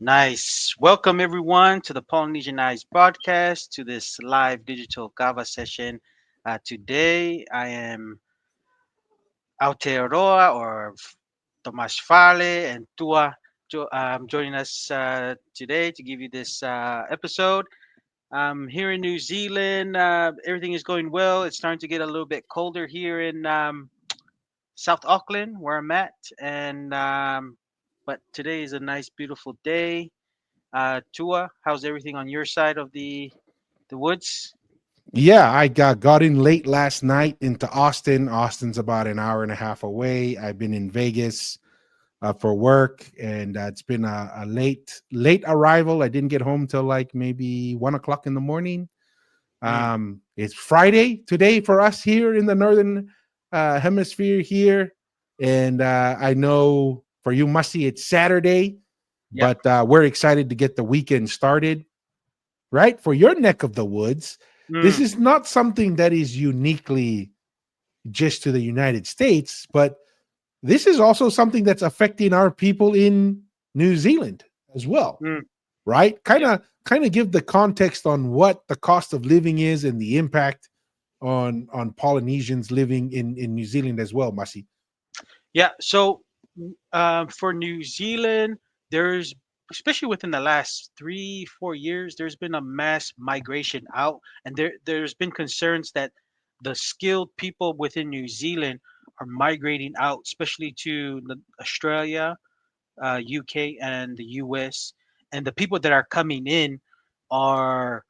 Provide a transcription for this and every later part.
Nice. Welcome everyone to the Polynesian Eyes broadcast, to this live digital Kava session. Today I am Aotearoa or Tomas Fale and joining us today to give you this episode. Here in New Zealand, everything is going well. It's starting to get a little bit colder here in South Auckland, where I'm at, and but today is a nice, beautiful day. Tua, how's everything on your side of the woods? Yeah, I got in late last night into Austin. Austin's about an hour and a half away. I've been in Vegas for work, and it's been a late arrival. I didn't get home till like maybe 1 o'clock in the morning. Mm, It's Friday today for us here in the northern hemisphere here, and I know for you, Musty, it's Saturday, yep. but we're excited to get the weekend started. Right, for your neck of the woods, this Mm, is not something that is uniquely just to the United States, but this is also something that's affecting our people in New Zealand as well, mm, right? Kind yep. of kind of give the context on what the cost of living is and the impact on Polynesians living in New Zealand as well, Masi. Yeah. So for New Zealand, there's especially within the last 3, 4 years, there's been a mass migration out, and there's been concerns that the skilled people within New Zealand are migrating out, especially to Australia, UK, and the US. And the people that are coming in are,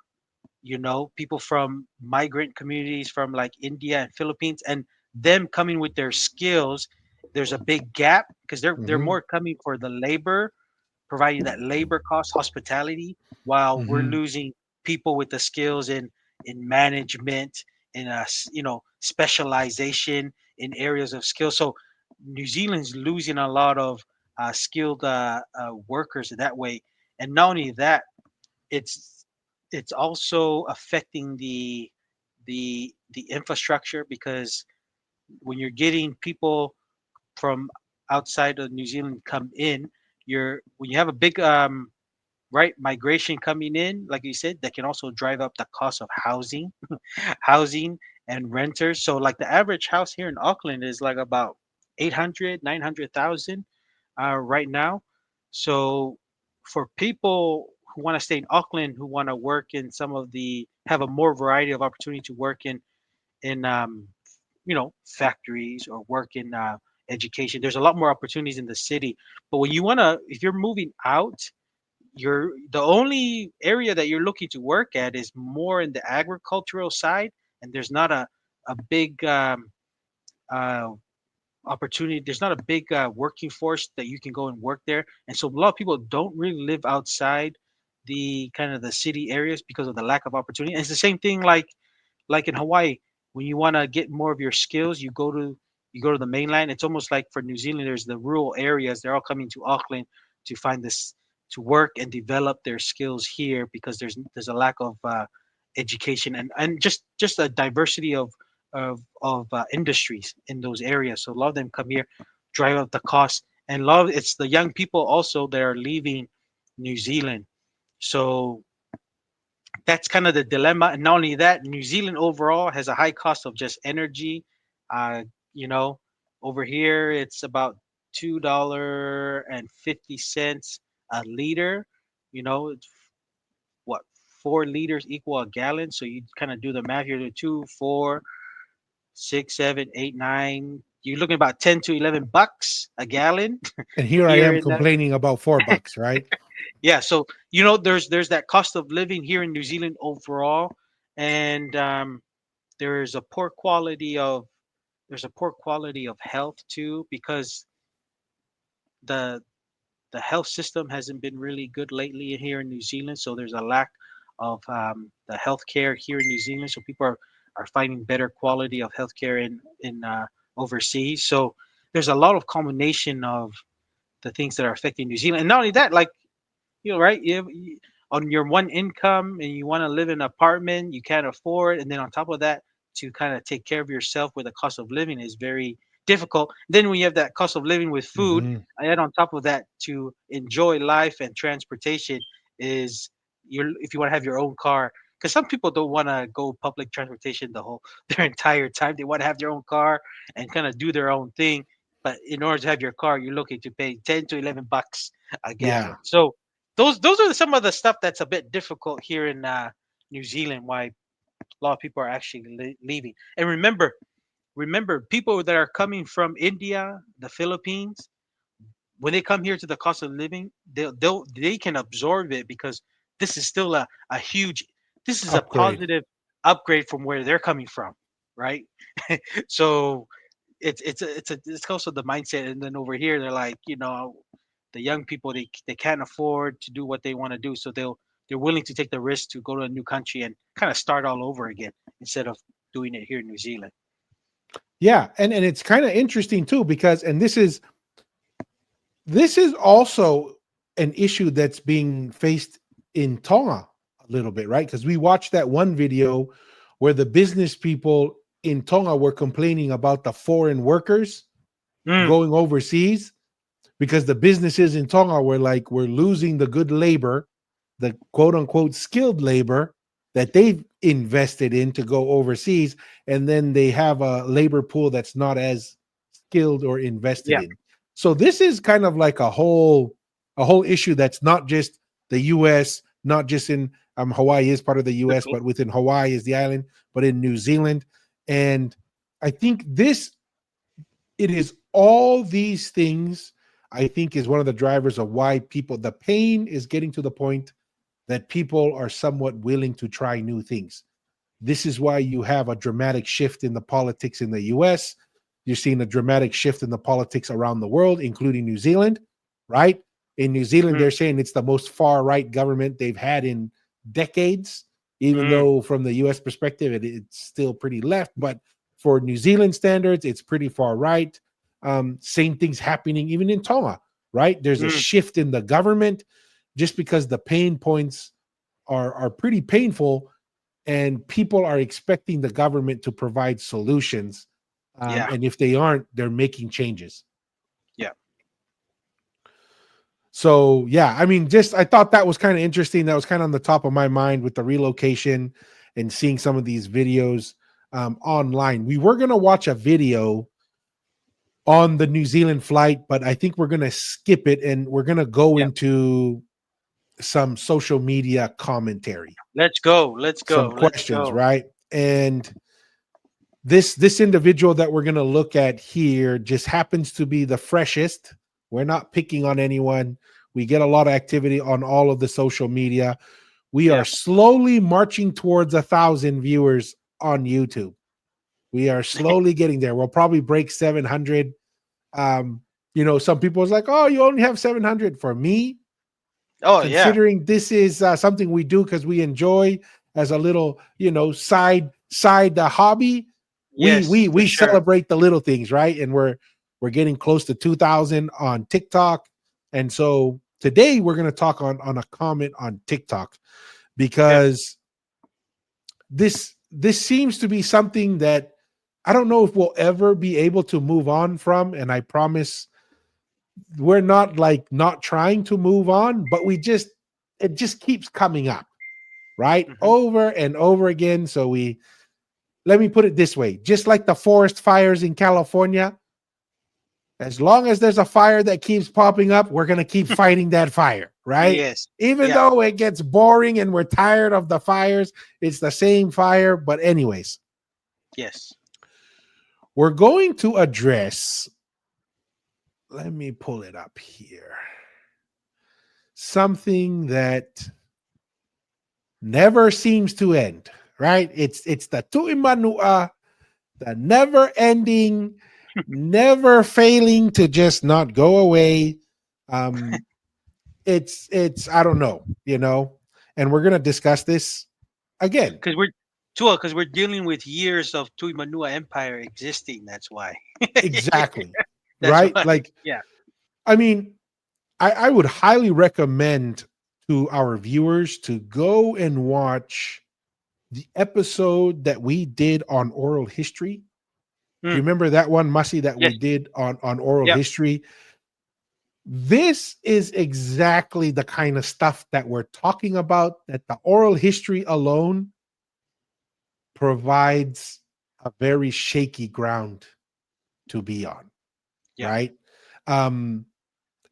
people from migrant communities from like India and Philippines, and them coming with their skills. There's a big gap because they're Hmm. more coming for the labor, providing that labor cost, hospitality, while we're Hmm. losing people with the skills in management, in specialization in areas of skill. So New Zealand's losing a lot of skilled workers that way, and not only that, it's it's also affecting the infrastructure, because when you're getting people from outside of New Zealand come in, when you have a big right migration coming in, like you said, that can also drive up the cost of housing and renters. So like the average house here in Auckland is like about 800, 900,000 right now. So for people who want to stay in Auckland, who want to work in have a more variety of opportunity to work in factories or work in education. There's a lot more opportunities in the city. But if you're moving out, the only area that you're looking to work at is more in the agricultural side, and there's not a big uh, opportunity. There's not a big working force that you can go and work there, and so a lot of people don't really live outside the kind of the city areas because of the lack of opportunity. And it's the same thing like in Hawaii. When you want to get more of your skills, you go to the mainland. It's almost like for New Zealanders, the rural areas, they're all coming to Auckland to find this to work and develop their skills here, because there's a lack of education and just a diversity of industries in those areas. So a lot of them come here, drive up the cost, and it's the young people also that are leaving New Zealand. So that's kind of the dilemma. And not only that, New Zealand overall has a high cost of just energy. Uh, you know, over here it's about $2.50 a liter. It's what 4 liters equal a gallon. So you kind of do the math here: 2, 4, 6, 7, 8, 9. You're looking about $10 to $11 a gallon And here I here am in the complaining about $4, right? yeah. So there's that cost of living here in New Zealand overall, and there's a poor quality of there's a poor quality of health too, because the the health system hasn't been really good lately here in New Zealand. So there's a lack of the healthcare here in New Zealand. So people are finding better quality of healthcare in overseas. So there's a lot of combination of the things that are affecting New Zealand. And not only that, like right, on your one income, and you want to live in an apartment you can't afford, and then on top of that, to kind of take care of yourself, where the cost of living is very difficult. Then when you have that cost of living with food, Hmm. and on top of that, to enjoy life and transportation is if you want to have your own car. Because some people don't want to go public transportation the whole their entire time. They want to have their own car and kind of do their own thing. But in order to have your car, you're looking to pay 10 to 11 bucks a Yeah. gallon. So those are some of the stuff that's a bit difficult here in New Zealand. Why a lot of people are actually leaving. And remember, people that are coming from India, the Philippines, when they come here to the cost of living, they can absorb it because this is still a huge, this is a Upgrade. positive upgrade from where they're coming from, right? So it's also the mindset. And then over here, they're like, the young people, they can't afford to do what they want to do, so they're willing to take the risk to go to a new country and kind of start all over again instead of doing it here in New Zealand. Yeah, and it's kind of interesting too because and this is also an issue that's being faced in Tonga a little bit, right? Because we watched that one video where the business people in Tonga were complaining about the foreign workers Mm, going overseas because the businesses in Tonga were like, we're losing the good labor, the quote unquote skilled labor that they've invested in to go overseas. And then they have a labor pool that's not as skilled or invested yeah. in. So this is kind of like a whole issue that's not just the US, not just in Hawaii is part of the The US, gl- but within Hawaii is the island, but in New Zealand. And I think it is all these things I think is one of the drivers of why the pain is getting to the point that people are somewhat willing to try new things. This is why you have a dramatic shift in the politics in the US. You're seeing a dramatic shift in the politics around the world, including New Zealand, right? In New Zealand, mm, they're saying it's the most far right government they've had in decades, even mm, though from the US perspective, it's still pretty left. But for New Zealand standards, it's pretty far right. Same things happening even in Tonga, right? There's a mm, shift in the government just because the pain points are pretty painful and people are expecting the government to provide solutions. yeah. And if they aren't, they're making changes. Yeah. So, yeah, I mean, just I thought that was kind of interesting. That was kind of on the top of my mind with the relocation and seeing some of these videos online. We were going to watch a video on the New Zealand flight, but I think we're going to skip it and we're going to go Yeah. into some social media commentary, Let's go. Let's some go. Let's questions, go. right? And this individual that we're going to look at here just happens to be the freshest. We're not picking on anyone. We get a lot of activity on all of the social media. We are Yeah. slowly marching towards 1,000 viewers on YouTube. We are slowly getting there. We'll probably break 700. Some people is like, oh, you only have 700. For me, Oh yeah. considering this is something we do because we enjoy as a little, side hobby. we Yes, we for we sure. celebrate the little things, right? And we're getting close to 2,000 on TikTok. And so today we're going to talk on a comment on TikTok Okay. because this seems to be something that I don't know if we'll ever be able to move on from. And I promise we're not like not trying to move on, but it just keeps coming up, right? Hmm. Over and over again. So let me put it this way, just like the forest fires in California, as long as there's a fire that keeps popping up, we're going to keep fighting that fire, right? Yes. Even Yeah. though it gets boring and we're tired of the fires, it's the same fire. But, anyways, Yes. we're going to address, let me pull it up here, something that never seems to end, right? It's the Tu'i Manua, the never ending, never failing to just not go away. Um, it's I don't know, and we're gonna discuss this again. Because we're dealing with years of Tu'i Manua Empire existing. That's why. Exactly. That's Right? why. Like, Yeah. I mean, I would highly recommend to our viewers to go and watch the episode that we did on oral history Do you Mm. remember that one, Mussy, that we Yes. did on oral Yep. history? This is exactly the kind of stuff that we're talking about, that the oral history alone provides a very shaky ground to be on, Yeah. right? Um,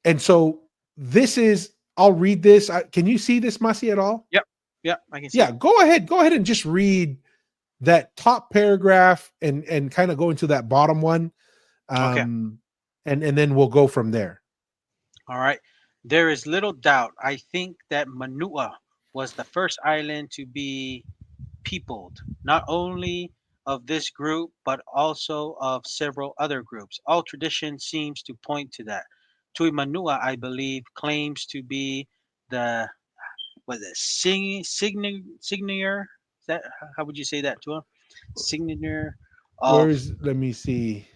and so this is, I'll read this. Can you see this, Mussy, at all? Yep. Yep. I can see Yeah, it. go ahead and just read that top paragraph and kind of go into that bottom one. Okay. Um, and then we'll go from there. All right. There is little doubt. I think that Manua was the first island to be peopled, not only of this group, but also of several other groups. All tradition seems to point to that. Tu'i Manua, I believe, claims to be the was it signier? Is that how would you say that to him? Signier of Where's, let me see.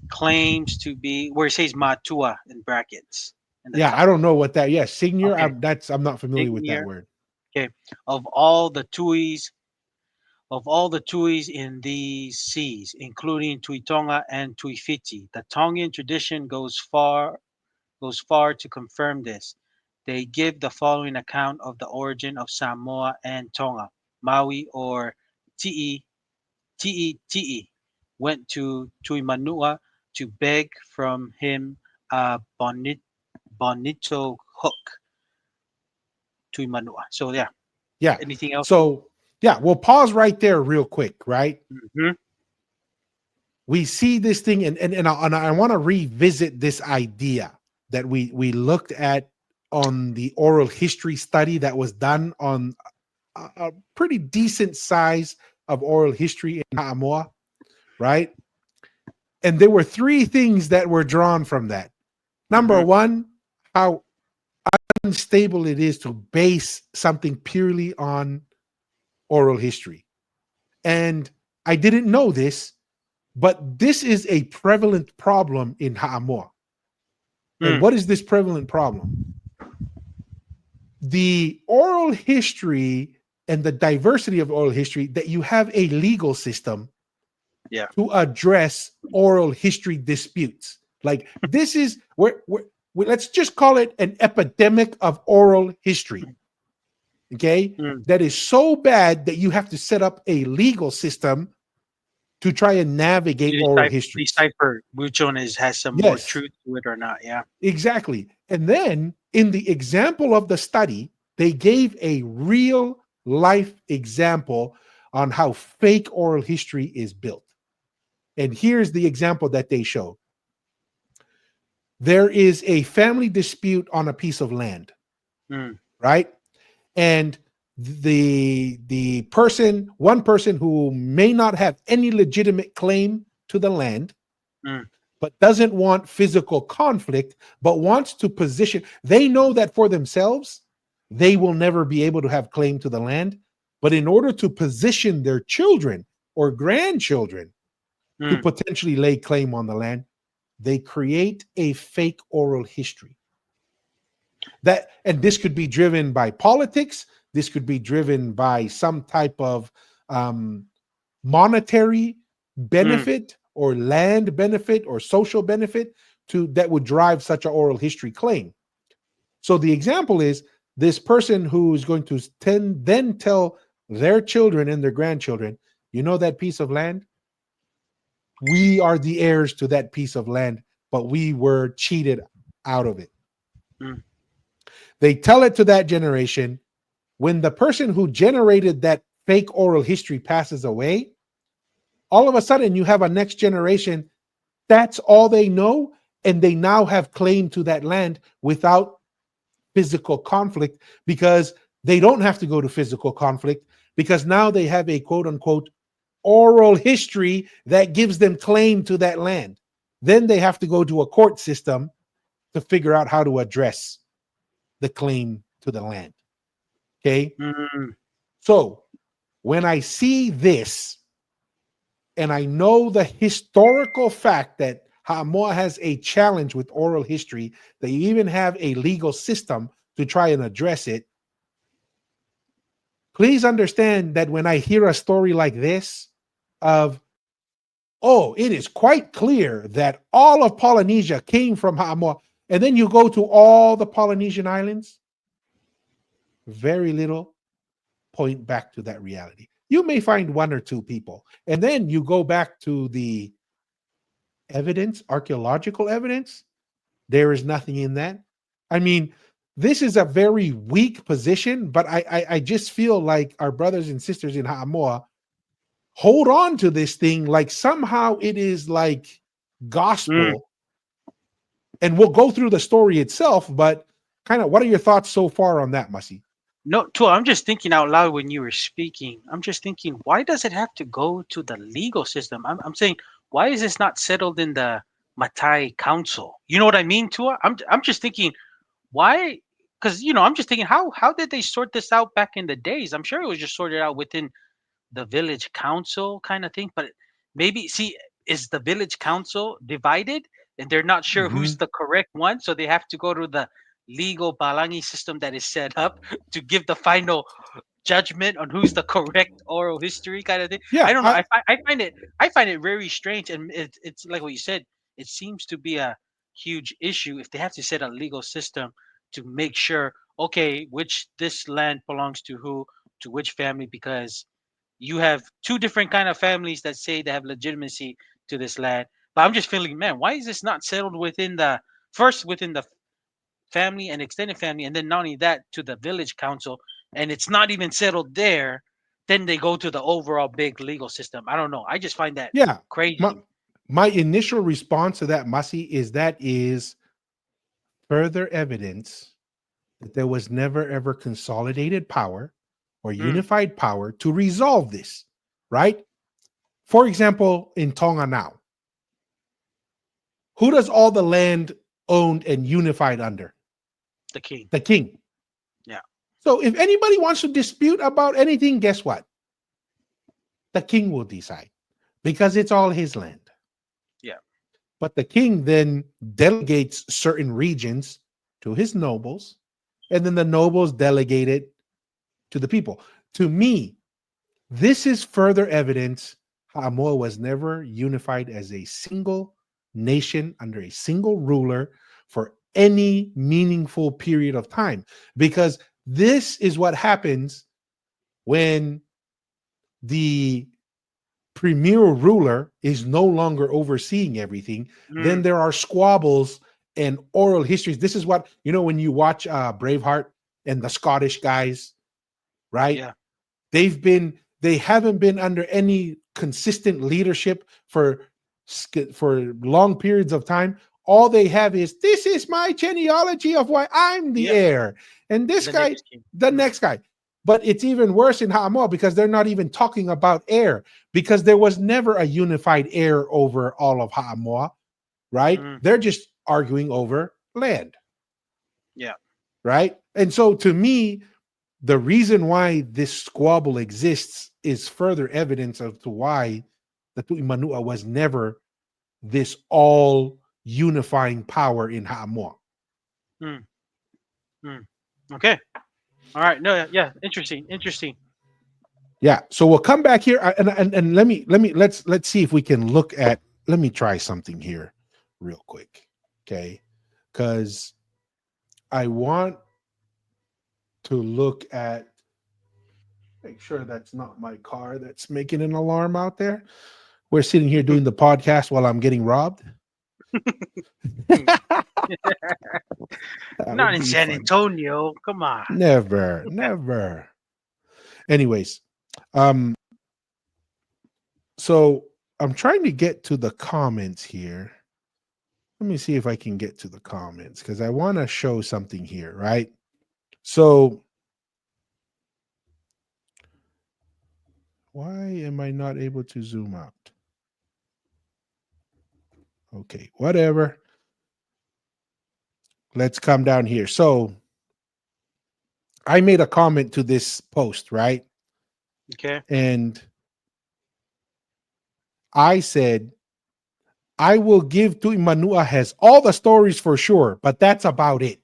claims to be where it says Matua in brackets in the Yeah, I top. don't know what that. Yeah, senior. Okay, I'm not familiar with that signier. word. Okay, of all the Tuis of all the Tuis in these seas, including Tui Tonga and Tui Fiti. The Tongan tradition goes far to confirm this. They give the following account of the origin of Samoa and Tonga. Maui or Ti'i went to Tui Manua to beg from him a bonito hook, Tui Manua. So yeah, Yeah. anything else? So yeah, we'll pause right there real quick, right? Hmm. We see this thing, and I want to revisit this idea that we looked at on the oral history study that was done on a pretty decent size of oral history in Samoa, right? And there were three things that were drawn from that. Number Hmm. one, how unstable it is to base something purely on oral history. And I didn't know this, but this is a prevalent problem in Ha'amoa. And Mm, what is this prevalent problem? The oral history and the diversity of oral history, that you have a legal system yeah. to address oral history disputes. Like this is let's just call it an epidemic of oral history. Okay, Mm. that is so bad that you have to set up a legal system to try and navigate You oral histories. decipher which one is has some more Yes, truth to it or not. Yeah. exactly. And then in the example of the study, they gave a real life example on how fake oral history is built. And here's the example that they showed. There is a family dispute on a piece of land, Mm, right? And the person, one person who may not have any legitimate claim to the land, mm, but doesn't want physical conflict, but wants to position, they know that for themselves they will never be able to have claim to the land, but in order to position their children or grandchildren to mm, potentially lay claim on the land, they create a fake oral history. That, and this could be driven by politics, this could be driven by some type of um, monetary mm, benefit or land benefit or social benefit to that would drive such an oral history claim. So the example is this person who is going to then tell their children and their grandchildren, you know, that piece of land, we are the heirs to that piece of land, but we were cheated out of it. mm, They tell it to that generation. When the person who generated that fake oral history passes away, all of a sudden you have a next generation. That's all they know. And they now have claim to that land without physical conflict, because they don't have to go to physical conflict, because now they have a quote unquote oral history that gives them claim to that land. Then they have to go to a court system to figure out how to address the claim to the land. Okay. mm, So when I see this, and I know the historical fact that Ha'amoa has a challenge with oral history, that you even have a legal system to try and address it, please understand that when I hear a story like this of oh, it is quite clear that all of Polynesia came from Ha'amoa. And then you go to all the Polynesian islands, very little point back to that reality. You may find one or two people. And then you go back to the evidence, archaeological evidence. There is nothing in that. I mean, this is a very weak position, but I just feel like our brothers and sisters in Ha'amoa hold on to this thing like somehow it is like Mm. gospel. And we'll go through the story itself, but kind of what are your thoughts so far on that, Masi? No, Tua, I'm just thinking out loud when you were speaking. I'm just thinking, why does it have to go to the legal system? I'm saying, why is this not settled in the Matai Council? You know what I mean, Tua? I'm just thinking, why? Because I'm just thinking, how did they sort this out back in the days? I'm sure it was just sorted out within the village council kind of thing. But maybe, see, is the village council divided and they're not sure who's Mhm. the correct one, so they have to go to the legal balangi system that is set up to give the final judgment on who's the correct oral history kind of thing. I Yeah, don't know. I find it very strange, and it's like what you said. It seems to be a huge issue if they have to set a legal system to make sure, okay, which this land belongs to who, to which family, because you have two different kind of families that say they have legitimacy to this land. But I'm just feeling, man, why is this not settled within the first within the family and extended family, and then not only that to the village council, and it's not even settled there, then they go to the overall big legal system. I don't know. I just find that yeah. My crazy. my initial response to that, Masi, is that is further evidence that there was never ever consolidated power or Mm, unified power to resolve this, right? For example, in Tonga now, who does all the land owned and unified under? the king. The king. Yeah. So if anybody wants to dispute about anything, guess what? The king will decide because it's all his land. Yeah. But the king then delegates certain regions to his nobles, and then the nobles delegate it to the people. To me, this is further evidence Ha'amoa was never unified as a single nation under a single ruler for any meaningful period of time. Because this is what happens when the premier ruler is no longer overseeing everything. Then Mm, there are squabbles and oral histories. This is what, when you watch Braveheart and the Scottish guys, right? yeah. They haven't been under any consistent leadership for long periods of time. All they have is, this is my genealogy of why I'm the Yep. heir, and this The guy, next king. the Mm, next guy. But it's even worse in Ha'amoa because they're not even talking about heir, because there was never a unified heir over all of Ha'amoa, right? mm, They're just arguing over land, yeah. right? And so to me, the reason why this squabble exists is further evidence of to why the Tu'i Manua was never this all unifying power in Ha'amoa. Mm, mm. Okay. All right. No. Yeah. Yeah. Interesting. Interesting. Yeah. So we'll come back here and let's see if we can look at, let me try something here real quick. Okay. Because I want to look at, make sure that's not my car that's making an alarm out there. We're sitting here doing the podcast while I'm getting robbed. That Not would in be San fun. Antonio. Come on. Never, never. Anyways, um, so I'm trying to get to the comments here. Let me see if I can get to the comments because I want to show something here, right? So why am I not able to zoom out? Okay, whatever. Let's come down here. So I made a comment to this post, right? Okay. And I said, I will give Tu'i Manua has all the stories for sure, but that's about it,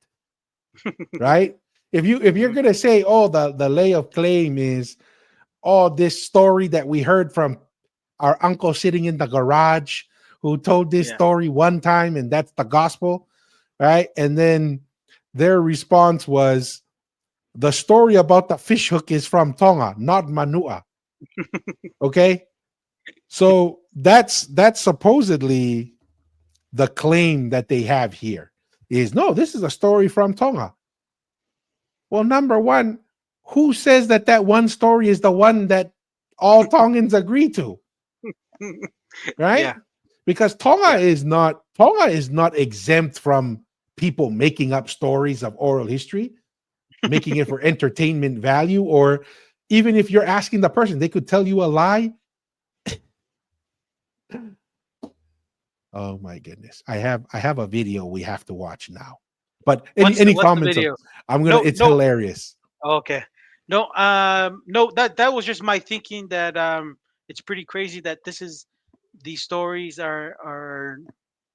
right? If you're Hmm. gonna say, oh, the lay of claim is, oh, this story that we heard from our uncle sitting in the garage who told this Yeah. story one time, and that's the gospel, right? And then their response was, the story about the fish hook is from Tonga, not Manua. Okay, so that's supposedly the claim that they have here is, no, this is a story from Tonga. Well, number one, who says that that one story is the one that all Tongans agree to, right? Yeah. Because Yeah. Tonga is not exempt from people making up stories of oral history, making it for entertainment value, or even if you're asking the person, they could tell you a lie. Oh my goodness. I have a video we have to watch now. But any What's the comments on, video? I'm gonna No, it's no. hilarious. Okay. No, no, that was just my thinking that it's pretty crazy that these stories are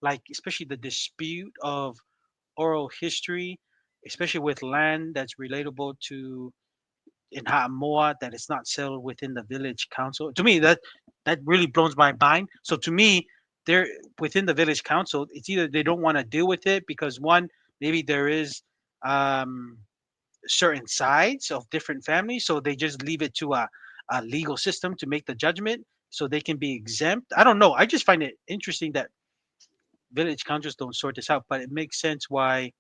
like, especially the dispute of oral history, especially with land that's relatable to in Ha'amoa, that it's not settled within the village council. To me, that really blows my mind. So to me, they're within the village council. It's either they don't want to deal with it because one, maybe there is um, certain sides of different families, so they just leave it to a legal system to make the judgment, so they can be exempt. I don't know. I just find it interesting that village councils don't sort this out, but it makes sense why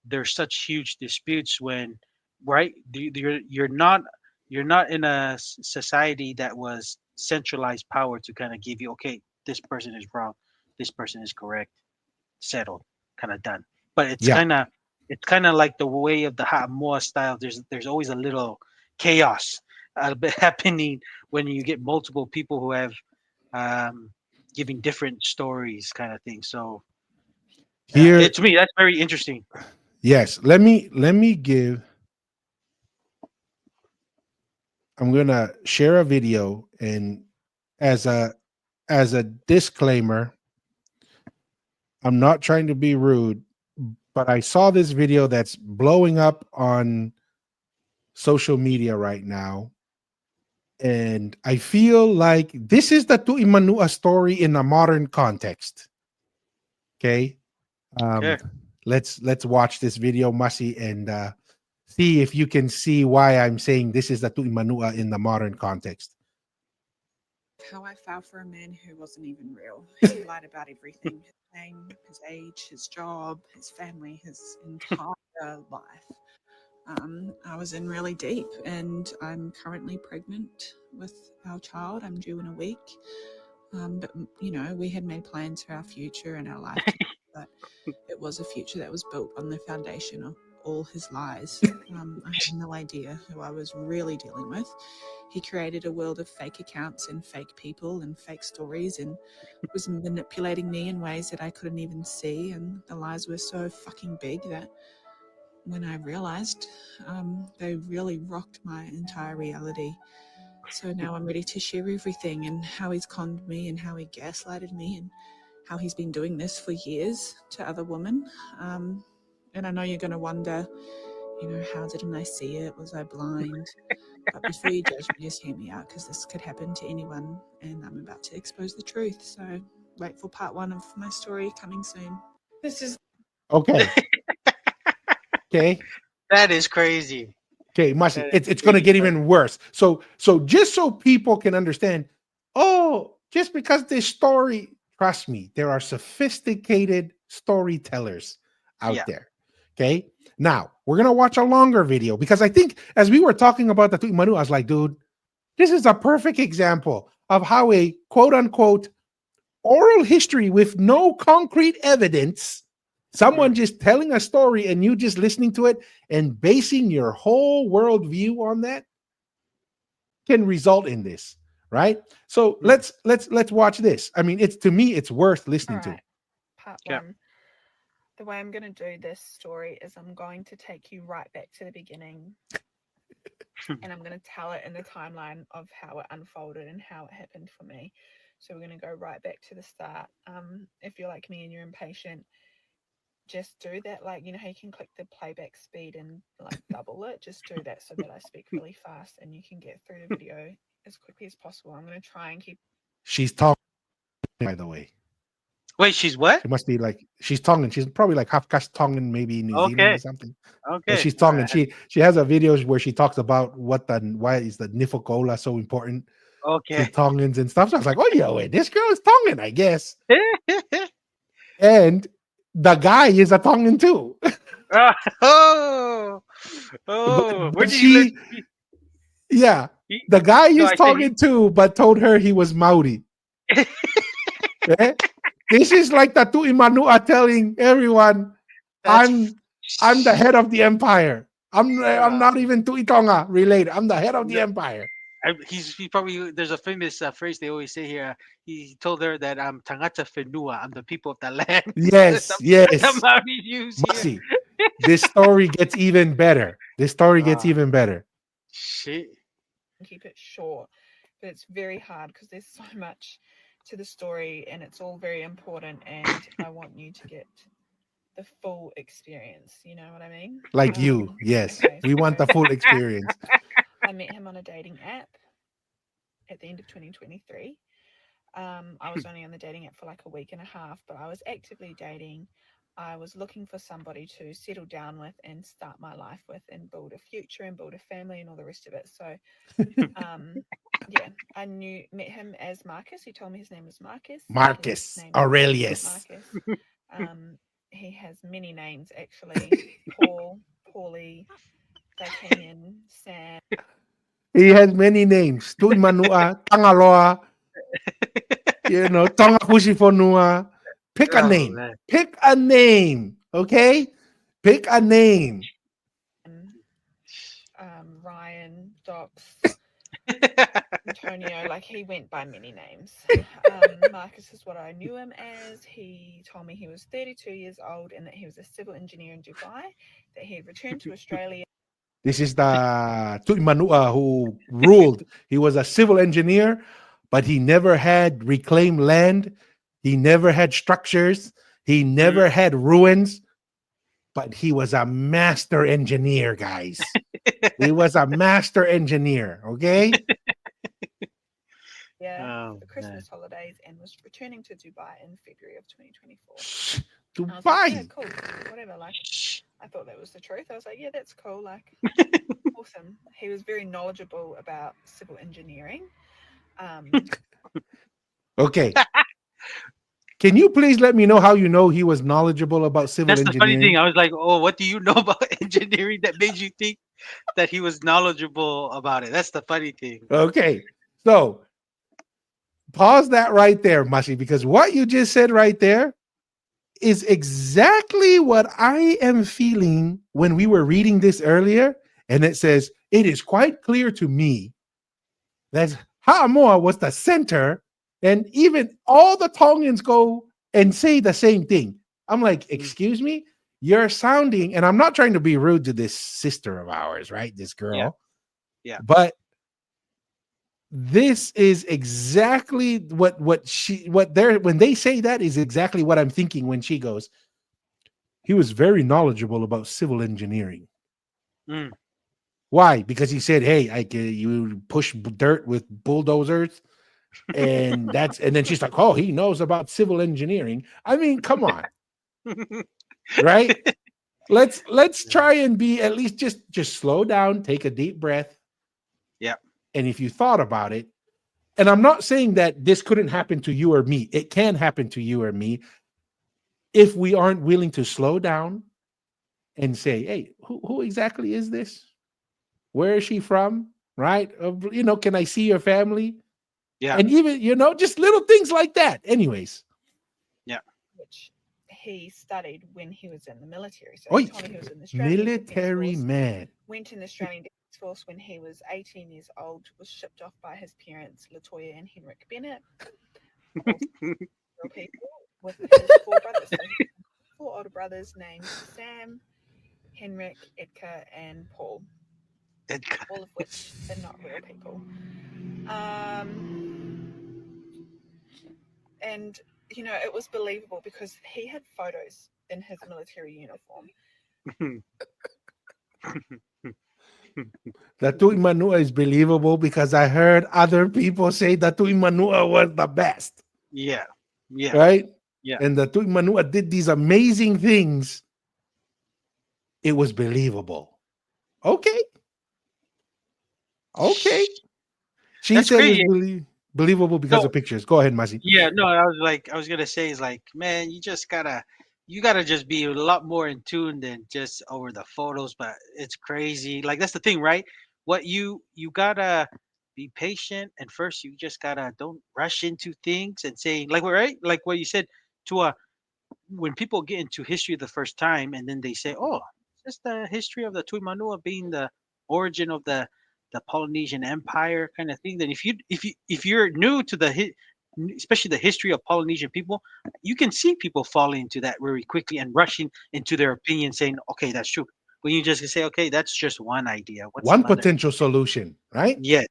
there's such huge disputes when, right, you're not in a society that was centralized power to kind of give you, okay, this person is wrong, this person is correct, settled, kind of done. But Yeah. it's kind of like the way of the Ha'amoa style. There's always a little chaos a bit happening when you get multiple people who have um, giving different stories, kind of thing. So Here, to me, that's very interesting. yes. Let me give, I'm gonna share a video, and as a disclaimer, I'm not trying to be rude, but I saw this video that's blowing up on social media right now. And I feel like this is the Tu'i Manua story in a modern context. Okay. Um, Okay. let's watch this video, Masi, and see if you can see why I'm saying this is the Tu'i Manua in the modern context. How I fell for a man who wasn't even real. He lied about everything: his name, his age, his job, his family, his entire life. I was in really deep, and I'm currently pregnant with our child. I'm due in a week. But, we had made plans for our future and our life together, but it was a future that was built on the foundation of all his lies. I had no idea who I was really dealing with. He created a world of fake accounts and fake people and fake stories, and was manipulating me in ways that I couldn't even see. And the lies were so fucking big that when I realized, they really rocked my entire reality. So now I'm ready to share everything, and how he's conned me and how he gaslighted me and how he's been doing this for years to other women. And I know you're going to wonder, how didn't I see it? Was I blind? But before you judge me, just hear me out, because this could happen to anyone, and I'm about to expose the truth. So wait for part one of my story coming soon. This is Okay. Okay. That is crazy. Okay, Masi, That is it's going to really get crazy. even worse. So just so people can understand, oh, just because this story, trust me, there are sophisticated storytellers out Yeah. there. Okay. Now we're gonna watch a longer video because I think as we were talking about the Tu'i Manu, I was like, dude, this is a perfect example of how a quote unquote oral history with no concrete evidence, someone Mm. just telling a story and you just listening to it and basing your whole worldview on that, can result in this, right? So Mm. let's watch this. I mean, it's, to me it's worth All listening to. right, part Yeah. one. The way I'm going to do this story is I'm going to take you right back to the beginning, and I'm going to tell it in the timeline of how it unfolded and how it happened for me. So we're going to go right back to the start. If you're like me and you're impatient, just do that. Like, how you can click the playback speed and like double it. Just do that so that I speak really fast and you can get through the video as quickly as possible. I'm going to try and keep She's Tongan, by the way. Wait, she's what? She must be like she's Tongan. She's probably like half caste Tongan, maybe New Zealand or Okay, something. But okay. she's Tongan. She has a video where she talks about why is the Nifocola so important to Okay. Tongans and stuff. So I was like, oh yeah, wait, this girl is Tongan, I guess. And the guy is a Tongan too. Oh, but, oh. Where but did he live? she, yeah, He, the guy no, is I said he. Tongan too, but told her he was Maori. Eh? This is like the Tu'i Manua telling everyone, That's. I'm the head of the empire. I'm Uh, not even Tu'i Tonga related. I'm the head of the no, empire. he probably there's a famous phrase they always say here. He told her that I'm Tangata Whenua. I'm the people of the land. Yes, The yes. Maori use here. Masi, this story gets even better. This story gets Ah, even better. shit. Keep it short, but it's very hard because there's so much to the story and it's all very important, and I want you to get the full experience. You know what I mean? Like you, yes. Okay, We want the so full experience. I met him on a dating app at the end of 2023. I was only on the dating app for like a week and a half, but I was actively dating. I was looking for somebody to settle down with and start my life with and build a future and build a family and all the rest of it. So, yeah, I met him as Marcus. He told me his name was Marcus. His Marcus name is Aurelius. Marcus. He has many names actually. Paul, Paulie, Titanian, Sam. He has many names. Tu'i Manua, Tangaloa, Tonga Kusifonua. Pick a Oh name. man. Pick a name. Okay? Pick a name. Ryan, Docs, Antonio, like he went by many names. Marcus is what I knew him as. He told me he was 32 years old and that he was a civil engineer in Dubai, that he had returned to Australia. This is the Tu'i Manua who ruled. He was a civil engineer, but he never had reclaimed land. He never had structures. He never had ruins, but he was a master engineer, guys. He was a master engineer, okay? Oh For man. Christmas holidays and was returning to Dubai in February of 2024. Dubai. I was like, yeah, cool, whatever. Like, I thought that was the truth. I was like, yeah, that's cool. Like, awesome. He was very knowledgeable about civil engineering. Okay. Can you please let me know how you know he was knowledgeable about civil That's the funny engineering? thing. I was like, oh, what do you know about engineering that made you think that he was knowledgeable about it? That's the funny thing. Okay. So pause that right there, Mashi, because what you just said right there is exactly what I am feeling when we were reading this earlier. And it says, it is quite clear to me that Ha'amoa was the center, and even all the Tongans go and say the same thing. I'm like, excuse me? You're sounding, and I'm not trying to be rude to this sister of ours, right? This girl. Yeah. But this is exactly what they're when they say that is exactly what I'm thinking when she goes, he was very knowledgeable about civil engineering. Mm. Why? Because he said, hey, you push dirt with bulldozers, and then she's like, oh, he knows about civil engineering. I mean, come on. Right? Let's try and be at least just slow down, take a deep breath. Yeah. And if you thought about it, and I'm not saying that this couldn't happen to you or me. It can happen to you or me if we aren't willing to slow down and say, hey, who exactly is this? Where is she from? Right? Can I see your family? Yeah. And even, just little things like that. Anyways. Yeah. Which he studied when he was in the military. So Oh, he told me he was in the Australian military Defence Force, man. went in the Australian Defence Force when he was 18 years old, was shipped off by his parents, Latoya and Henrik Bennett, real people, with his 4 brothers. So he had 4 older brothers named Sam, Henrik, Edgar, and Paul, all of which are not real people. And it was believable because he had photos in his military uniform. The Tu'i Manua is believable because I heard other people say the Tu'i Manua was the best, Yeah, yeah, right? yeah. And the Tu'i Manua did these amazing things. It was believable. Okay, okay. She That's said it's crazy. believable because No, of pictures. Go ahead, Masi. yeah, no. I was gonna say is like, man, you gotta just be a lot more in tune than just over the photos. But it's crazy. Like that's the thing, right? What you gotta be patient, and first you just gotta don't rush into things and saying like, right, like what you said to when people get into history the first time and then they say, "Oh, it's just the history of the Tu'i Manua being the origin of the Polynesian Empire," kind of thing. Then if you're new to especially the history of Polynesian people, you can see people falling into that very quickly and rushing into their opinion, saying, "Okay, that's true." When you just say, "Okay, that's just one idea. What's One another?" potential solution, right? Yes,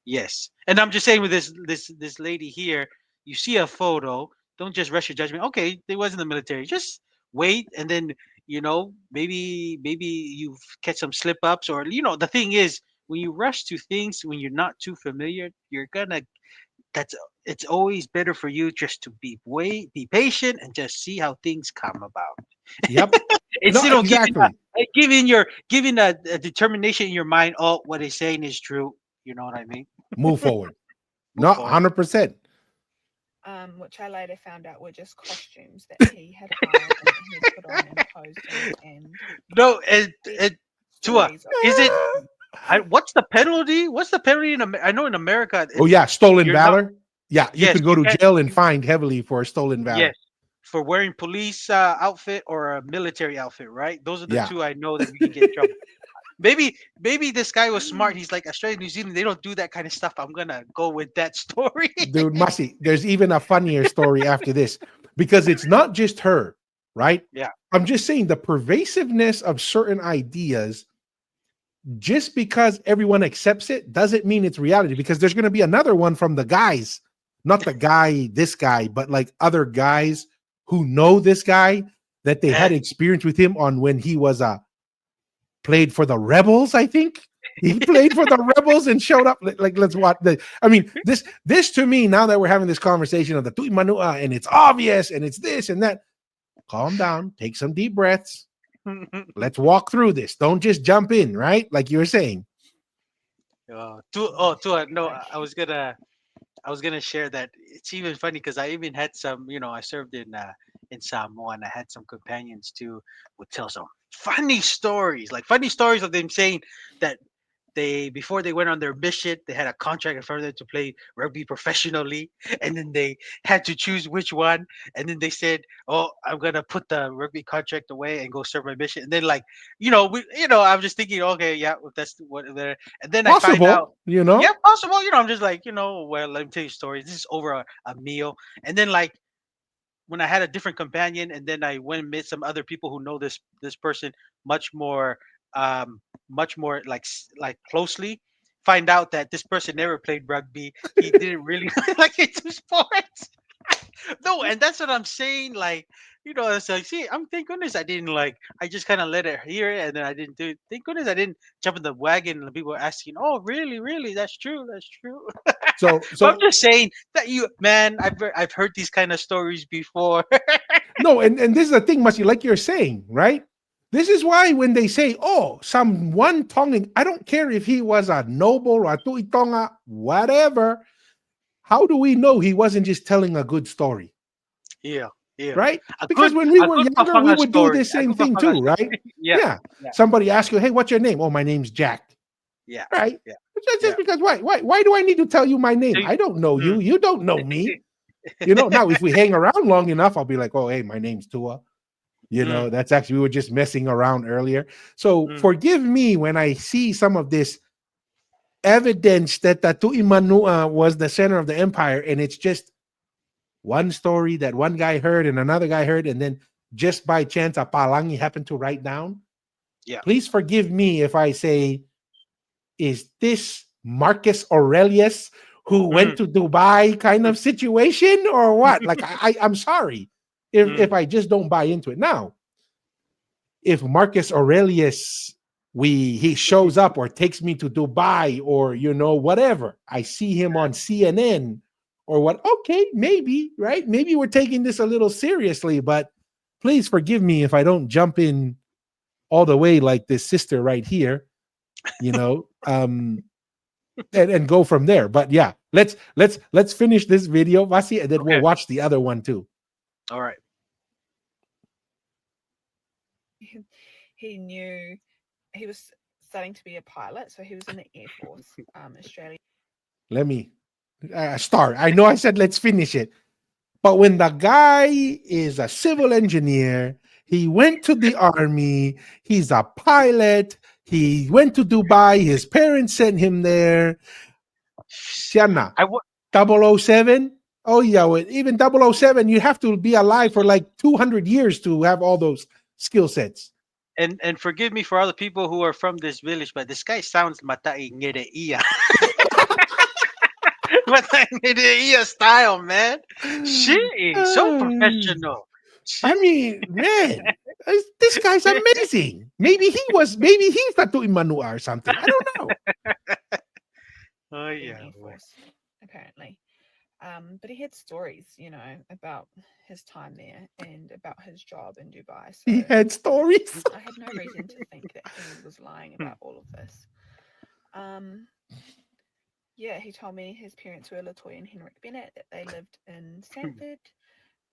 yes. And I'm just saying with this lady here, you see a photo, don't just rush your judgment. Okay, they was in the military. Just wait, and then maybe you catch some slip ups, or the thing is when you rush to things when you're not too familiar, you're gonna that's it's always better for you just to be patient and just see how things come about Yep. No, instead of exactly. giving a determination in your mind. Oh, what he's saying is true. You know what I mean? Move forward. Move No, forward. 100%. Which I later found out were just costumes that he had hired and that he had put on and posed in, and No, the and Tua, stories of is it? him. What's the penalty? What's the penalty in? I know in America, Oh yeah, stolen you're not. valor. Yeah, you Yes, could go you to can't. jail and fined heavily for stolen Yes, valor. for wearing police outfit or a military outfit, right? Those are the Yeah, two I know that you can get in trouble. Maybe this guy was smart. He's like Australia, New Zealand. They don't do that kind of stuff. I'm gonna go with that story. dude, Masi, there's even a funnier story after this because it's not just her, right? Yeah. I'm just saying the pervasiveness of certain ideas, just because everyone accepts it, doesn't mean it's reality because there's going to be another one from the guys, not the guy, this guy, but like other guys who know this guy that they had experience with him on when he was played for the Rebels, I think. He played for the Rebels and showed up. Like, let's watch the. I mean, this to me, now that we're having this conversation of the Tu'i Manua and it's obvious and it's this and that, calm down, take some deep breaths. Let's walk through this. Don't just jump in, right? Like you were saying. No, I was gonna share that. It's even funny because I even had some. I served in Samoa, and I had some companions too would tell some funny stories of them saying that they before they went on their mission, they had a contract in front of them to play rugby professionally, and then they had to choose which one, and then they said, "Oh, I'm gonna put the rugby contract away and go serve my mission." And then I'm just thinking, okay, yeah, if that's what they're, and then I find out, Possible, you yeah, know? possible. I'm just like, well, let me tell you a story. This is over a meal, and then like when I had a different companion, and then I went and met some other people who know this person much more, much more like closely. Find out that this person never played rugby. He didn't really like into sports. No, and that's what I'm saying. Like, it's like, see, thank goodness I didn't I just kind of let it hear it, and then I didn't do it. Thank goodness I didn't jump in the wagon, and people were asking, "Oh, really, really? That's true. That's true." So But I'm so just saying that man, I've heard these kind of stories before. no, and this is the thing, Masi, like you're saying, right? This is why when they say, oh, some one Tongan, I don't care if he was a noble or a Tu'i Tonga, whatever. How do we know he wasn't just telling a good story? Yeah, yeah. Right? A Because good when we a were good younger, we Pafanga would do story. this A same good thing Pafanga too, right? story. Yeah, Yeah. yeah, Somebody asks you, hey, what's your name? Oh, my name's Jack. yeah, Right? yeah, Just yeah. because why do I need to tell you my name? See? I don't know Mm. you. You don't know me. Now if we hang around long enough, I'll be like, oh, hey, my name's Tua. Mm, That's actually, we were just messing around earlier. So mm, forgive me when I see some of this evidence that the Tu'i Manua was the center of the empire, and it's just one story that one guy heard and another guy heard, and then just by chance a palangi happened to write down. yeah. Please forgive me if I say, is this Marcus Aurelius who went Mm, to Dubai kind mm, of situation or what? Like I'm sorry if mm, I just don't buy into it. Now, if Marcus Aurelius he shows up or takes me to Dubai or whatever. I see him on CNN or what. Okay, maybe, right? Maybe we're taking this a little seriously, but please forgive me if I don't jump in all the way like this sister right here, and go from there. But yeah, let's finish this video, Vasi, and then we'll Okay. watch the other one too. All right. He knew he was starting to be a pilot, so he was in the Air Force, Australia. Let me start. I know I said let's finish it, but when the guy is a civil engineer, he went to the army, he's a pilot, he went to Dubai, his parents sent him there. Siana, I wa- 007. Oh yeah, even 007, you have to be alive for like 200 years to have all those skill sets. and forgive me for all the people who are from this village, but this guy sounds matai ngereia. Matai ngereia style, man. Shit, so professional. I Shit. mean, man, this guy's amazing. Maybe he's the Tu'i Manua or something. I don't know. Oh in yeah. Air Force, apparently. But he had stories, about his time there and about his job in Dubai. So He had stories. I had no reason to think that he was lying about all of this. Yeah, he told me his parents were Latoya and Henrik Bennett, that they lived in Sanford.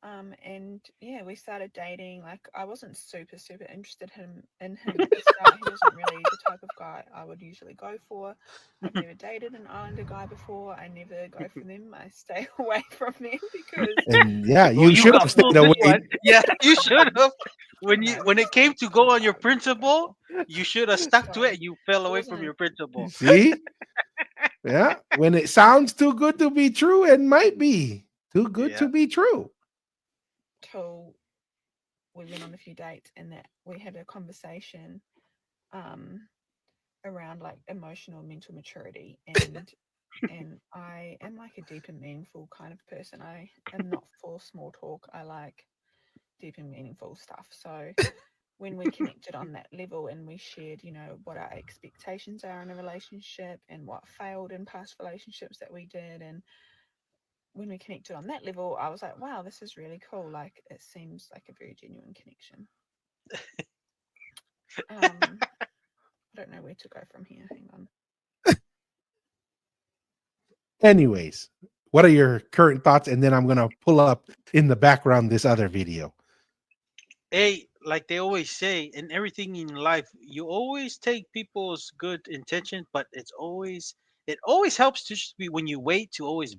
And yeah, we started dating. Like, I wasn't super interested in him at the start. He wasn't really the type of guy I would usually go for. I've never dated an Islander guy before. I never go for them. I stay away from them because And yeah, Well, you should got have stayed fooled this away. one. Yeah, you should have. When No. when it came to go on your principle, you should have stuck to it. Sorry. And you fell It away from wasn't- your principle. See? Yeah. When it sounds too good to be true, it might be too good Yeah. to be true. till we went on a few dates and that we had a conversation around like emotional and mental maturity and I am like a deep and meaningful kind of person. I am not for small talk. I like deep and meaningful stuff. So when we connected on that level and we shared, what our expectations are in a relationship and what failed in past relationships that we did, and when we connected on that level, I was like, wow, this is really cool. Like, it seems like a very genuine connection. I don't know where to go from here. Hang on. Anyways, what are your current thoughts? And then I'm going to pull up in the background this other video. Hey, like they always say, in everything in life, you always take people's good intention, but it always helps to just be when you wait to always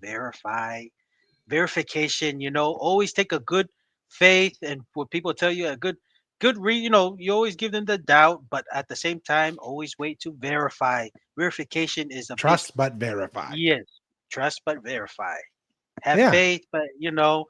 verification. Always take a good faith, and what people tell you a good you always give them the doubt, but at the same time, always wait to verify. Verification is a big Trust but verify. yes. Trust but verify. Have Yeah. faith, but in a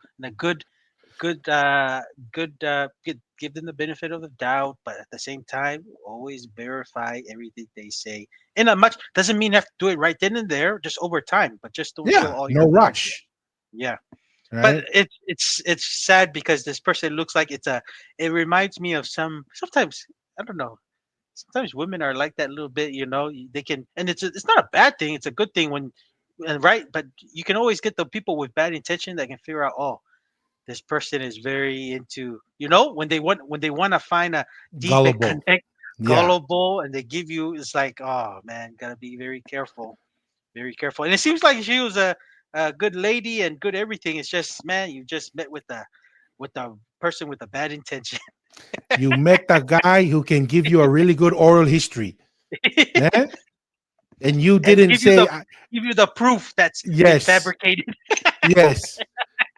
give them the benefit of the doubt, but at the same time, always verify everything they say. In a much doesn't mean you have to do it right then and there, just over time, but just don't show Yeah. all your No cards rush. yet. Yeah. Right. But it's sad because this person looks like it reminds me of sometimes I don't know. Sometimes women are like that a little bit, they can, and it's not a bad thing, it's a good thing when and right, but you can always get the people with bad intention that can figure out, oh, this person is very into, when they want to find a deep and Gullible. connect, Yeah. gullible, and they give you, it's like, oh man, gotta be very careful, very careful. And it seems like she was a good lady and good everything. It's just, man, you just met with a person with a bad intention. You met a guy who can give you a really good oral history. Yeah? And you And didn't say, give you the proof that's been yes, fabricated. yes.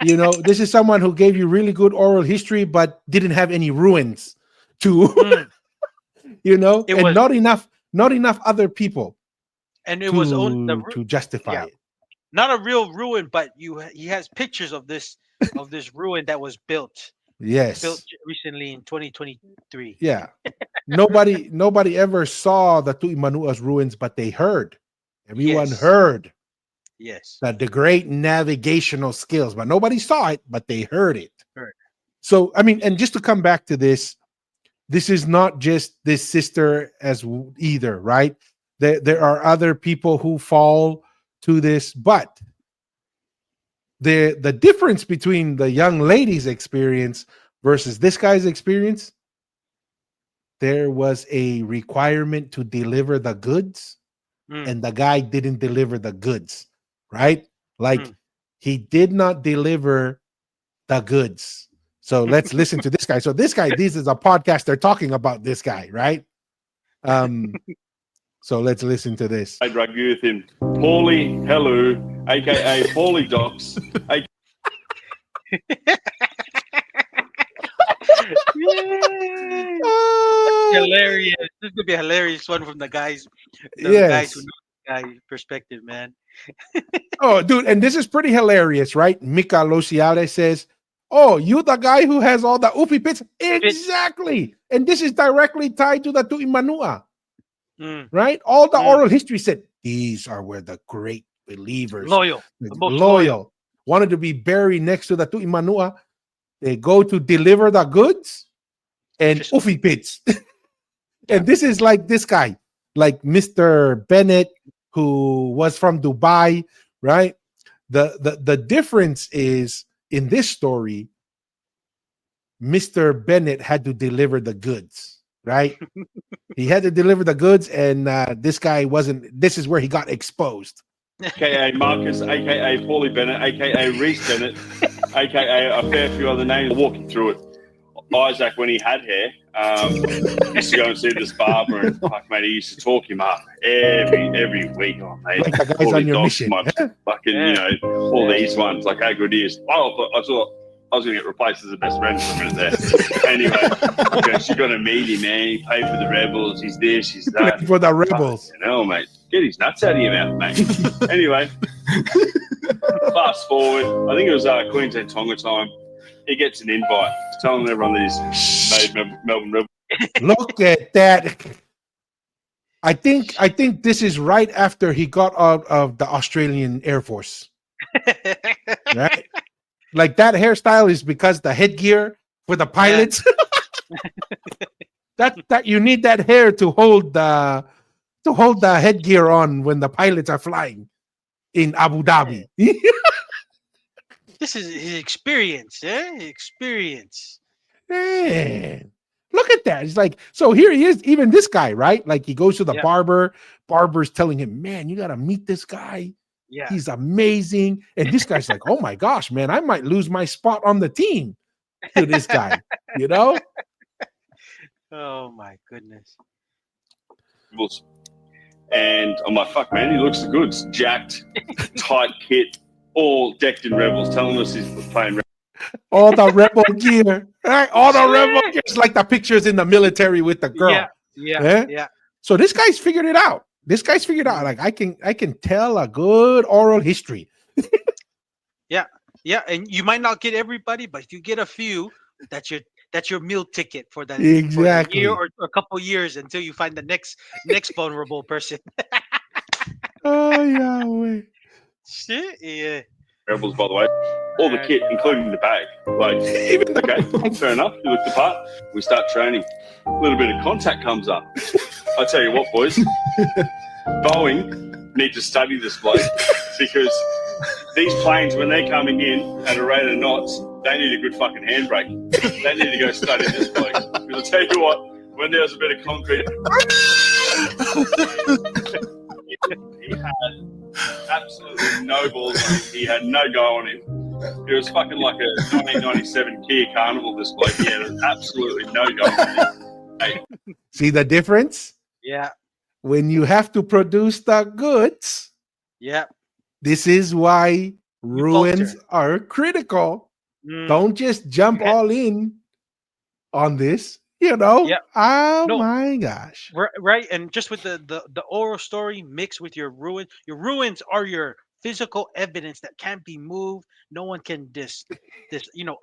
This is someone who gave you really good oral history, but didn't have any ruins to, Mm. It and was not enough other people and it was on to justify yeah, it. not a real ruin, but he has pictures of this ruin that was built Yes. recently in 2023. Yeah. Nobody ever saw the Tu'i Manua's ruins, but they heard. Everyone Yes, heard yes, that the great navigational skills, but nobody saw it, but they heard it. heard. So, I mean, and just to come back to this, this is not just this sister as either, right? There are other people who fall to this, but the difference between the young lady's experience versus this guy's experience, there was a requirement to deliver the goods, Mm, and the guy didn't deliver the goods, right? Like, mm. he did not deliver the goods. So let's listen to this guy. So this guy, this is a podcast. They're talking about this guy, right? So let's listen to this. I drug you with him. Paulie Hello, aka Paulie Docs. Yay! Ah, Hilarious. This could be a hilarious one from the guys who yes. know the guy perspective, man. Oh, dude, and this is pretty hilarious, right? Mika Lociale says, "Oh, you the guy who has all the upi pits?" It's Exactly. And this is directly tied to the Tu'i Manua, mm, right? All the mm. oral history said these are where the great believers, Loyal, the the most loyal. loyal, wanted to be buried next to the Tu'i Manua. They go to deliver the goods and Just ufi pits. yeah. And this is like this guy, like Mr. Bennett, who was from Dubai, right? The difference is in this story, Mr. Bennett had to deliver the goods, right? He had to deliver the goods, and this guy wasn't. This is where he got exposed. AKA Marcus, AKA Paulie Bennett, AKA Reese Bennett, AKA a fair few other names. I'll walk you through it. Isaac, when he had hair, used to go and see this barber, and fuck, mate, he used to talk him up every week. Oh, mate, Like the guys all on the your dogs mission. much, fucking, you know, all these ones, like how good he is. Oh, I thought I was going to get replaced as the best friend for a minute there. Anyway, okay, you got to meet him, man. He paid for the rebels. He's this, he's that. For the rebels. Fucking hell, mate. Get his nuts out of your mouth, mate. Anyway, fast forward. I think it was Queensland Tonga time. He gets an invite, telling everyone that he's made Melbourne Rebels. Look at that. I think this is right after he got out of the Australian Air Force. Right? Like, that hairstyle is because the headgear for the pilots. that you need that hair to hold the headgear on when the pilots are flying in Abu Dhabi. This is his experience, experience. Man, look at that. It's like, so here he is, even this guy, right? Like, he goes to the Yeah. barber's telling him, man, you got to meet this guy. Yeah. He's amazing. And this guy's like, oh my gosh, man, I might lose my spot on the team to this guy, you know? Oh my goodness. And I'm like, fuck, man, he looks the goods. Jacked, tight kit, all decked in rebels, telling us he's playing All the rebel gear, right? All the rebel gear. It's like the pictures in the military with the girl. Yeah. So this guy's figured it out. Like, I can tell a good oral history. Yeah, and you might not get everybody, but if you get a few, that's your meal ticket for that Exactly. year or a couple years until you find the next vulnerable person. Oh yeah. Shit, yeah. rebels, by the way. All the kit, including the bag. Like, Even the okay, fair enough. You look the part. We start training. A little bit of contact comes up. I tell you what, boys. Boeing need to study this bloke because these planes, when they're coming in at a rate of knots, they need a good fucking handbrake. They need to go study this bloke. Because I'll tell you what, when there was a bit of concrete, he had absolutely no balls on him. He had no go on him. It was fucking like a 1997 Kia Carnival, this bloke. He had absolutely no go on him. Hey, See the difference? Yeah. When you have to produce the goods, Yeah. this is why ruins falter. are critical. Mm. Don't just jump all in on this, you know? Yeah. Oh No. my gosh. Right, and just with the oral story mixed with your ruins are your physical evidence that can't be moved. No one can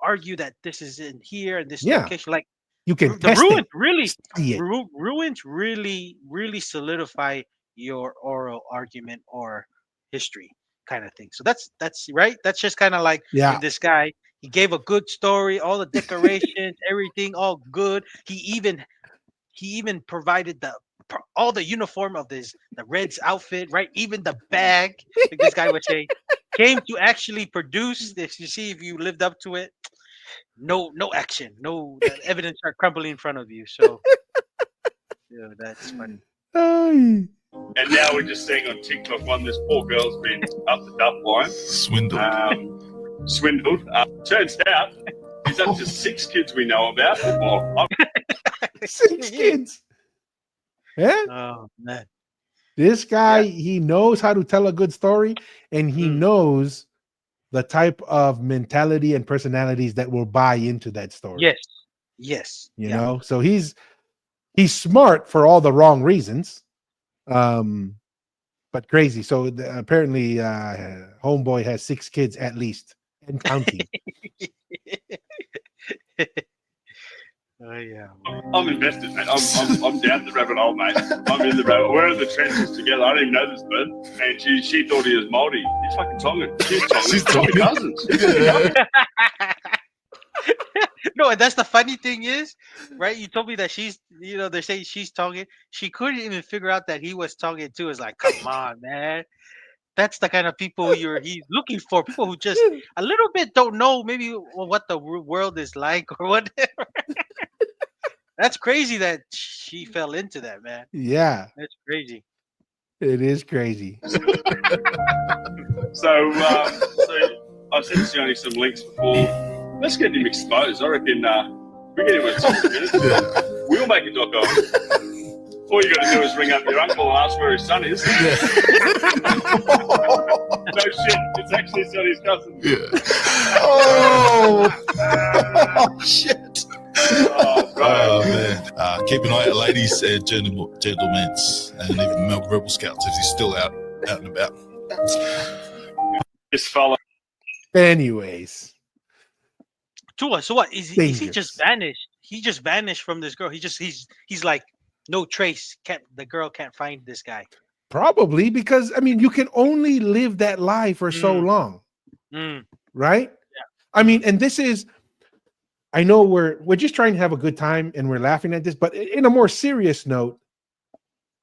argue that this is in here and this Yeah. location. Like You can the test ruins it. really Study it. ruins really solidify your oral argument or history kind of thing. So that's right. That's just kind of like Yeah. with this guy. He gave a good story, all the decorations, everything, all good. He even provided all the uniform of the Reds outfit, right? Even the bag, like this guy was saying, came to actually produce this. You see if you lived up to it. No action, no the evidence are crumbling in front of you. So yeah, that's funny. Ay. And now we're just seeing on TikTok one, this poor girl's been up the duck line, swindled. Turns out he's up to 6 kids we know about. Well, 6 kids. Yeah. Oh man. This guy, he knows how to tell a good story, and he knows the type of mentality and personalities that will buy into that story. Yes. You know, so he's smart for all the wrong reasons, but crazy. So apparently, homeboy has 6 kids at least and counting. Oh yeah. I'm invested, mate. I'm down the rabbit hole, mate. I'm in the rabbit. We're in the trenches together. I didn't even know this bird, and she thought he was Māori. He's fucking Tongan. She's Tongan. Cousins. No, and that's the funny thing is, right? You told me that they're saying she's Tongan. She couldn't even figure out that he was Tongan too. It's like, come on, man. That's the kind of people he's looking for. People who just a little bit don't know maybe what the world is like or whatever. That's crazy that she fell into that, man. Yeah, That's crazy. it is crazy. So I sent Sione some links before. Let's get him exposed. I reckon we get him in 6 minutes. We'll make a doco. All you got to do is ring up your uncle and ask where his son is. No shit, it's actually Sonny's cousin. Oh shit. Oh man. Keep an eye out, ladies and gentlemen, and even Melbourne Rebel Scouts if he's still out and about. This fella. Anyways. Tua, so what? Is he just vanished? He just vanished from this girl. He's like no trace. The girl can't find this guy. Probably because I mean you can only live that life for so long. Right? Yeah. I mean, and this is I know we're just trying to have a good time and we're laughing at this, but in a more serious note,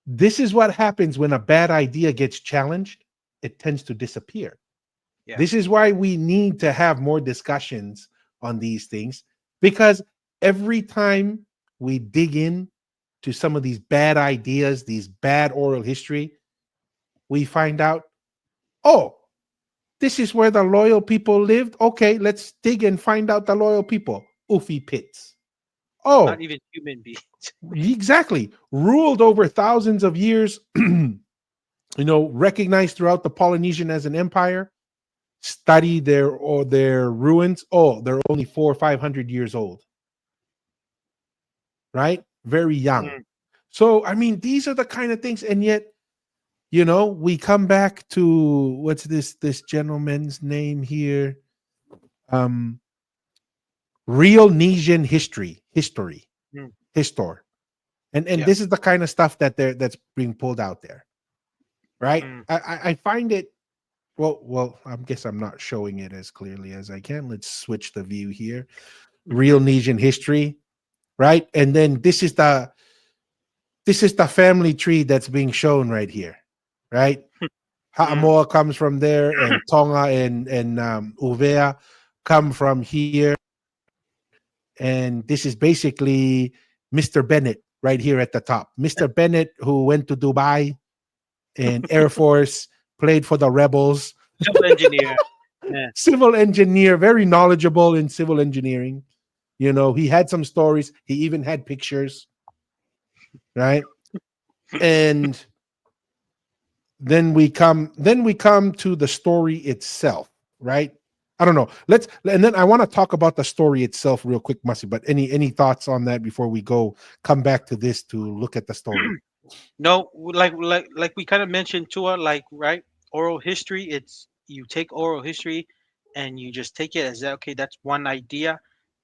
this is what happens when a bad idea gets challenged. It tends to disappear. Yeah. This is why we need to have more discussions on these things, because every time we dig in to some of these bad ideas, these bad oral history, we find out, oh, this is where the loyal people lived. Okay, let's dig and find out the loyal people. Oofy pits. Oh, not even human beings. Exactly. Ruled over thousands of years, recognized throughout the Polynesian as an empire. Study their ruins. Oh, they're only 400 or 500 years old. Right? Very young. So, I mean, these are the kind of things, and yet, we come back to what's this gentleman's name here? Real Nesian history. Histor. And this is the kind of stuff that's being pulled out there. Right? I find it. Well, I guess I'm not showing it as clearly as I can. Let's switch the view here. Real Nesian history, right? And then this is the family tree that's being shown right here, right? Ha'amoa comes from there, and Tonga and Uvea come from here. And this is basically Mr. Bennett right here at the top. Mr. Bennett, who went to Dubai and Air Force, played for the rebels. Civil engineer. Yeah. Civil engineer, very knowledgeable in civil engineering. He had some stories. He even had pictures. Right? And then we come to the story itself, right? I don't know. And then I want to talk about the story itself real quick, Masi, but any thoughts on that before we come back to this to look at the story? No, like we kind of mentioned Tua, right? Oral history, it's you take oral history and you just take it as okay, that's one idea.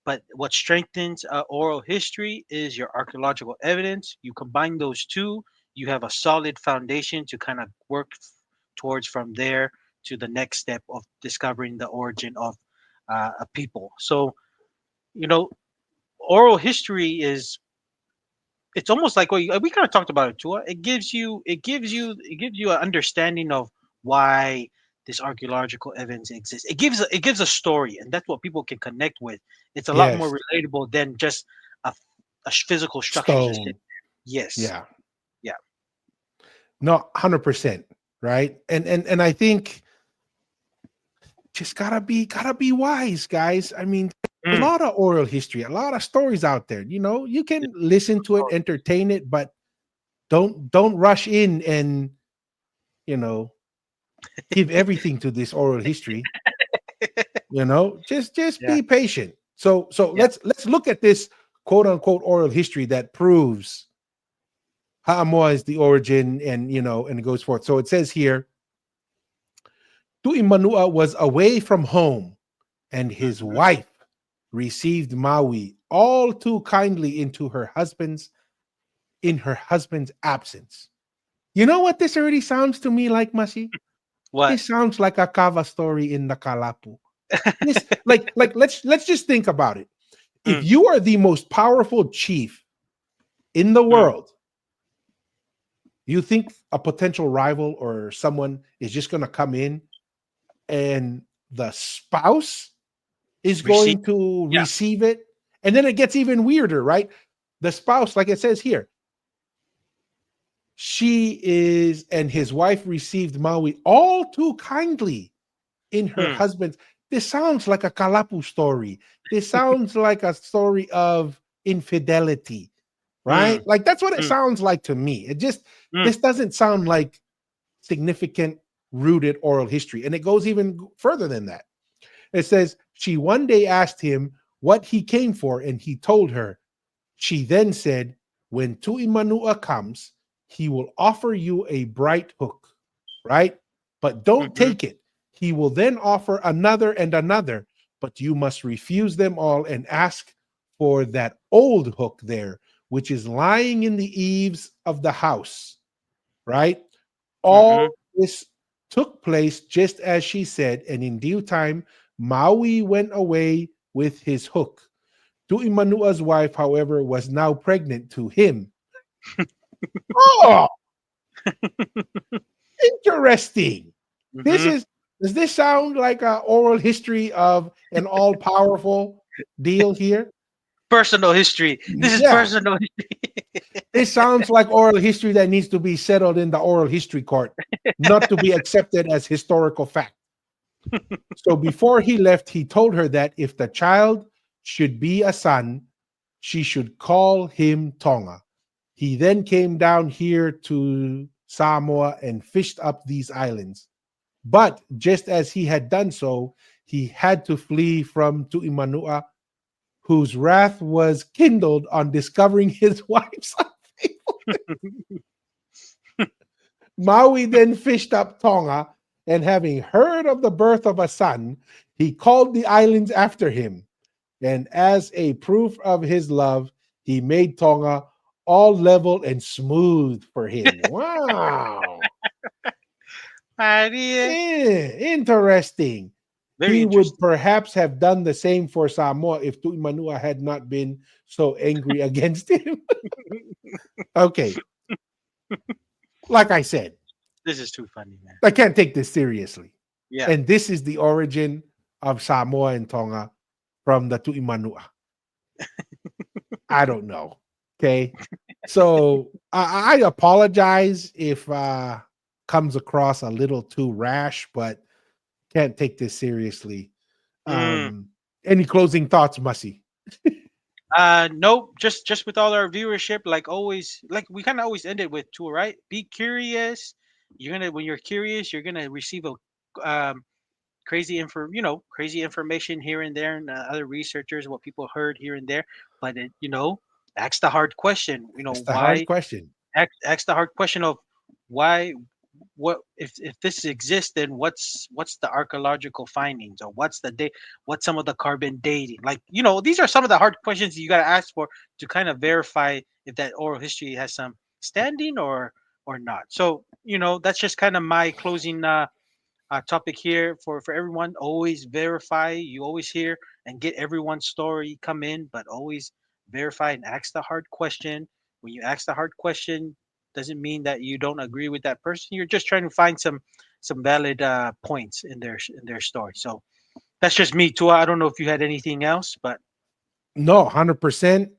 But what strengthens oral history is your archaeological evidence. You combine those two, you have a solid foundation to kind of work towards from there to the next step of discovering the origin of a people. So you know, oral history is it's almost like what we kind of talked about it too. It gives you an understanding of why this archaeological evidence exists. It gives a story, and that's what people can connect with. It's a lot more Yes. relatable than just a, physical structure just Stone. sitting. Yes. Yeah. Yeah. No, 100%. Right. And I think just gotta be wise, guys. I mean, a Mm. lot of oral history, a lot of stories out there. You can listen to it, entertain it, but don't rush in and you know give everything to this oral history. Just Yeah. be patient. So Yeah. let's look at this quote unquote oral history that proves Ha'amoa is the origin, and it goes forth. So it says here, Tu'i Manua was away from home, and his Hmm. wife received Maui all too kindly in her husband's absence. You know what this already sounds to me like, Masi? What? This sounds like a kava story in Nakalapu. This like let's just think about it. If Mm, you are the most powerful chief in the mm, world, you think a potential rival or someone is just going to come in and the spouse is receive. going to Yeah. receive it? And then it gets even weirder, right? The spouse, like it says here, she is and his wife received Maui all too kindly in her Mm, husband's. This sounds like a Kalapu story. This sounds like a story of infidelity, right? mm, Like that's what it mm, sounds like to me. mm, This doesn't sound like significant rooted oral history. And it goes even further than that. It says, she one day asked him what he came for, and he told her. She then said, when Tu'i Manua comes, he will offer you a bright hook, right? But don't mhm, take it. He will then offer another and another, but you must refuse them all and ask for that old hook there, which is lying in the eaves of the house, right? mhm. All this took place just as she said, and in due time, Maui went away with his hook. Tu'imanua's wife, however, was now pregnant to him. Oh, interesting. This Mhm. is Does this sound like an oral history of an all-powerful deal here? Personal history. This is Yeah. personal history. This sounds like oral history that needs to be settled in the oral history court, not to be accepted as historical fact. So before he left, he told her that if the child should be a son, she should call him Tonga. He then came down here to Samoa and fished up these islands. But just as he had done so, he had to flee from Tu'imanua, whose wrath was kindled on discovering his wife's unfaithfulness. Maui then fished up Tonga, and having heard of the birth of a son, he called the islands after him. And as a proof of his love, he made Tonga all level and smooth for him. Wow. Maria. Interesting. Very He would interesting. perhaps have done the same for Samoa if Tu'imanua had not been so angry against him. Okay, like I said, This is too funny, man. I can't take this seriously. Yeah. And this is the origin of Samoa and Tonga from the Tu'imanua. I don't know. Okay. So I apologize if comes across a little too rash, but can't take this seriously. Mm. Any closing thoughts, Mussy? Nope. Just with all our viewership, like always, like we kind of always end it with two, right? Be curious. When you're curious, you're gonna receive a crazy information here and there, and other researchers, what people heard here and there. But ask the hard question. That's the hard Why? question. Ask the hard question of why. What if this exists? Then what's the archaeological findings, or what's some of the carbon dating? Like these are some of the hard questions you got to ask for to kind of verify if that oral history has some standing or not. So that's just kind of my closing topic here for everyone. Always verify. You always hear and get everyone's story come in, but always verify and ask the hard question. When you ask the hard question, doesn't mean that you don't agree with that person. You're just trying to find some valid points in their story. So that's just me, Tua. I don't know if you had anything else, but No, 100%.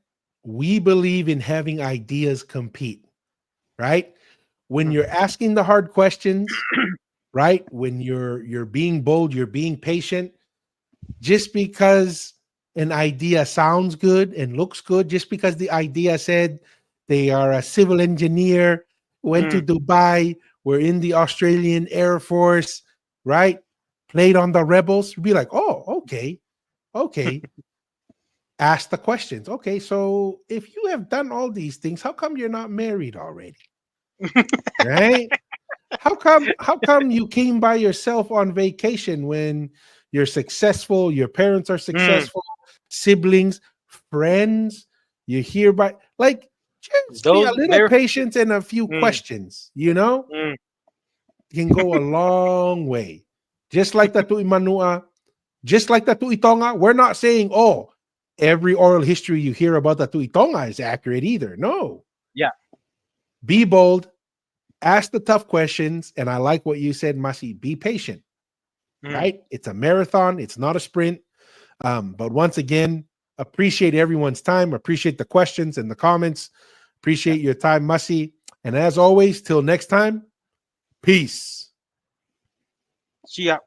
We believe in having ideas compete, right? When you're asking the hard questions, right? When you're being bold, you're being patient, just because an idea sounds good and looks good, just because the idea said they are a civil engineer, went to mm, Dubai, were in the Australian Air Force, right? Played on the rebels, be like, oh, okay, okay. Ask the questions. Okay, so if you have done all these things, how come you're not married already? Right? How come you came by yourself on vacation when you're successful, your parents are mm, successful, siblings, friends, you hear by like just be a those little verify. patience and a few Mm, questions, you know, mm, can go a long way. Just like the Tu'i Manua, just like the Tu'i Tonga, we're not saying, oh, every oral history you hear about the Tu'i Tonga is accurate either. No. yeah. Be bold, ask the tough questions, and I like what you said, Masi. Be patient, Mm, right? It's a marathon, it's not a sprint. But once again, appreciate everyone's time, appreciate the questions and the comments, yeah. appreciate your time, Masi. And as always, till next time, peace. See ya.